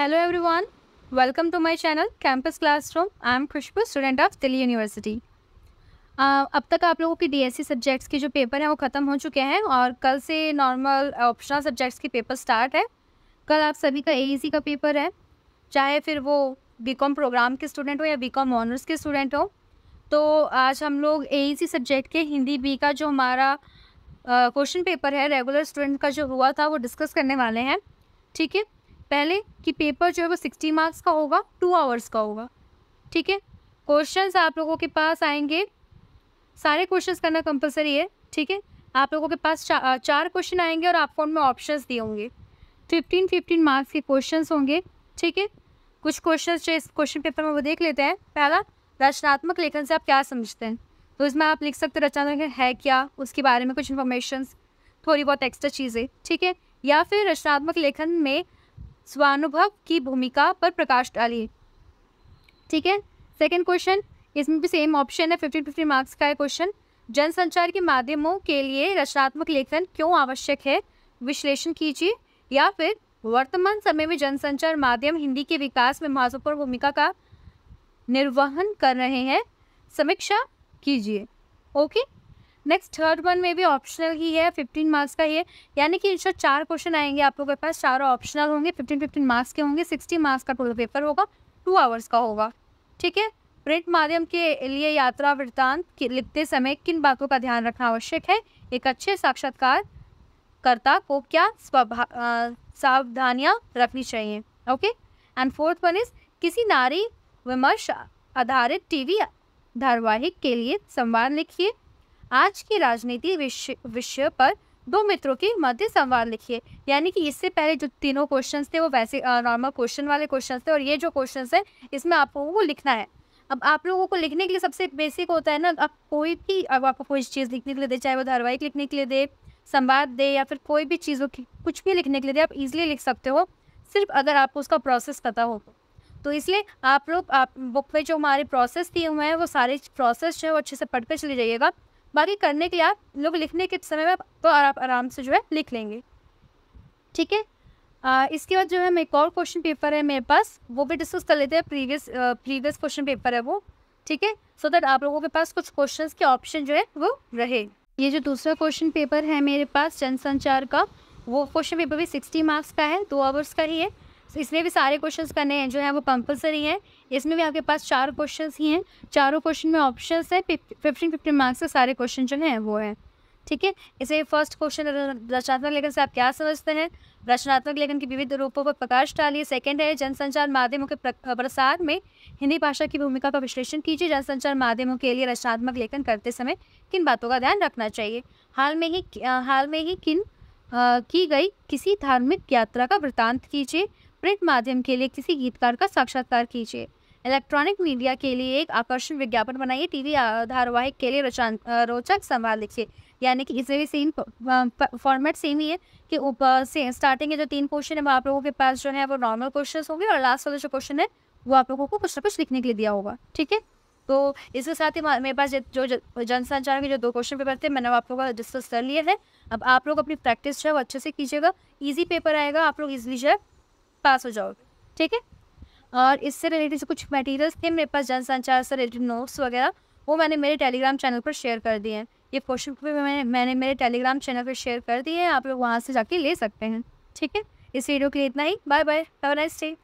Hello everyone, welcome to my channel Campus Classroom. I am Khushbu, student of Delhi university. अब तक आप लोगों की डीएससी सब्जेक्ट्स के जो पेपर हैं वो ख़त्म हो चुके हैं और कल से नॉर्मल ऑप्शनल सब्जेक्ट्स के पेपर स्टार्ट है। कल आप सभी का एईसी का पेपर है, चाहे फिर वो बीकॉम प्रोग्राम के स्टूडेंट हो या बीकॉम ऑनर्स के स्टूडेंट हो। तो आज हम लोग एईसी सब्जेक्ट के हिंदी बी का जो हमारा क्वेश्चन पेपर है रेगुलर स्टूडेंट का जो हुआ था वो डिस्कस करने वाले हैं। ठीक है, पहले कि पेपर जो है वो 60 मार्क्स का होगा, 2 आवर्स का होगा। ठीक है, क्वेश्चंस आप लोगों के पास आएंगे, सारे क्वेश्चंस करना कंपलसरी है। ठीक है, आप लोगों के पास 4 क्वेश्चन आएंगे और आपको उनमें ऑप्शंस दिए होंगे। 15 मार्क्स के क्वेश्चंस होंगे। ठीक है, कुछ क्वेश्चंस जो इस क्वेश्चन पेपर में वो देख लेते हैं। पहला, रचनात्मक लेखन से आप क्या समझते हैं? तो इसमें आप लिख सकते हैं रचनात्मक लेखन है क्या, उसके बारे में कुछ इन्फॉर्मेशन, थोड़ी बहुत एक्स्ट्रा चीज़ें। ठीक है, या फिर रचनात्मक लेखन में स्वानुभव की भूमिका पर प्रकाश डालिए। ठीक है, सेकंड क्वेश्चन, इसमें भी सेम ऑप्शन है, 15 मार्क्स का है क्वेश्चन। जनसंचार के माध्यमों के लिए रचनात्मक लेखन क्यों आवश्यक है, विश्लेषण कीजिए। या फिर वर्तमान समय में जनसंचार माध्यम हिंदी के विकास में महत्वपूर्ण भूमिका का निर्वहन कर रहे हैं, समीक्षा कीजिए। ओके, नेक्स्ट थर्ड वन में भी ऑप्शनल ही है, 15 मार्क्स का ही है, यानी कि जो 4 क्वेश्चन आएंगे आप लोगों के पास, चारों ऑप्शनल होंगे, 15 मार्क्स के होंगे, 60 मार्क्स का टोटल पेपर होगा, 2 आवर्स का होगा। ठीक है, प्रिंट माध्यम के लिए यात्रा वृत्तांत लिखते समय किन बातों का ध्यान रखना आवश्यक है? एक अच्छे साक्षात्कारकर्ता को क्या सावधानियाँ रखनी चाहिए? Okay, and fourth one is, किसी नारी विमर्श आधारित टीवी धारावाहिक के लिए संवाद लिखिए। आज की राजनीति विषय पर 2 मित्रों के मध्य संवाद लिखिए। यानी कि इससे पहले जो तीनों क्वेश्चंस थे वो वैसे नॉर्मल क्वेश्चन वाले क्वेश्चंस थे, और ये जो क्वेश्चंस है इसमें आप लोगों को लिखना है। अब आप लोगों को लिखने के लिए सबसे बेसिक होता है ना, अब कोई भी, अब आपको कोई चीज़ लिखने के लिए दे, चाहे वो धारावाहिक लिखने के लिए दे, संवाद दे, या फिर कोई भी चीज़ों की कुछ भी लिखने के लिए दे, आप ईजिली लिख सकते हो, सिर्फ अगर आपको उसका प्रोसेस पता हो। तो इसलिए आप बुक में जो हमारे प्रोसेस दिए हुए हैं वो सारे प्रोसेस जो है वो अच्छे से पढ़ कर चले जाइएगा। बाकी करने के लिए आप लोग लिखने के समय में तो आप आराम से जो है लिख लेंगे। ठीक है, इसके बाद जो है एक और क्वेश्चन पेपर है मेरे पास, वो भी डिस्कस कर लेते हैं। प्रीवियस क्वेश्चन पेपर है वो। ठीक है, सो दैट आप लोगों के पास कुछ क्वेश्चंस के ऑप्शन जो है वो रहे। ये जो दूसरा क्वेश्चन पेपर है मेरे पास जनसंचार का, वो क्वेश्चन पेपर भी 60 मार्क्स का है, 2 आवर्स का ही है। इसमें भी सारे क्वेश्चंस करने हैं जो है वो कंपलसरी हैं। इसमें भी आपके पास 4 क्वेश्चंस ही हैं, चारों क्वेश्चन में ऑप्शंस है, 15 मार्क्स के सारे क्वेश्चन जो हैं वो हैं। ठीक है, इसे फर्स्ट क्वेश्चन, रचनात्मक लेखन से आप क्या समझते हैं? रचनात्मक लेखन के विविध रूपों पर प्रकाश डालिए। सेकंड है, जनसंचार माध्यमों के प्रसार में हिंदी भाषा की भूमिका का विश्लेषण कीजिए। जनसंचार माध्यमों के लिए रचनात्मक लेखन करते समय किन बातों का ध्यान रखना चाहिए? हाल में ही की गई किसी धार्मिक यात्रा का वृत्तांत कीजिए। प्रिंट माध्यम के लिए किसी गीतकार का साक्षात्कार कीजिए। इलेक्ट्रॉनिक मीडिया के लिए एक आकर्षण विज्ञापन बनाइए। टीवी धारावाहिक के लिए रोचक संवाद लिखिए। यानी कि इसमें भी सेम फॉर्मेट सेम ही है कि ऊपर से स्टार्टिंग के जो 3 क्वेश्चन है वो आप लोगों के पास जो है वो नॉर्मल क्वेश्चन होंगे, और लास्ट वाला जो क्वेश्चन है वो आप लोगों को कुछ ना कुछ लिखने के लिए दिया होगा। ठीक है, तो इसके साथ ही मेरे पास जो जनसंचार के जो 2 क्वेश्चन पेपर थे मैंने आप लोगों का डिस्कस कर लिए हैं। अब आप लोग अपनी प्रैक्टिस जो है वो अच्छे से कीजिएगा, ईजी पेपर आएगा, आप लोग ईजिली जो है पास हो जाओगे। ठीक है, और इससे रिलेटेड जो कुछ मटेरियल्स थे मेरे पास जनसंचार से रिलेटेड नोट्स वगैरह, वो मैंने मेरे टेलीग्राम चैनल पर शेयर कर दिए हैं। ये क्वेश्चन पेपर मैंने मेरे टेलीग्राम चैनल पर शेयर कर दिए हैं, आप लोग वहाँ से जाके ले सकते हैं। ठीक है, इस वीडियो के लिए इतना ही। Bye bye, have a nice day.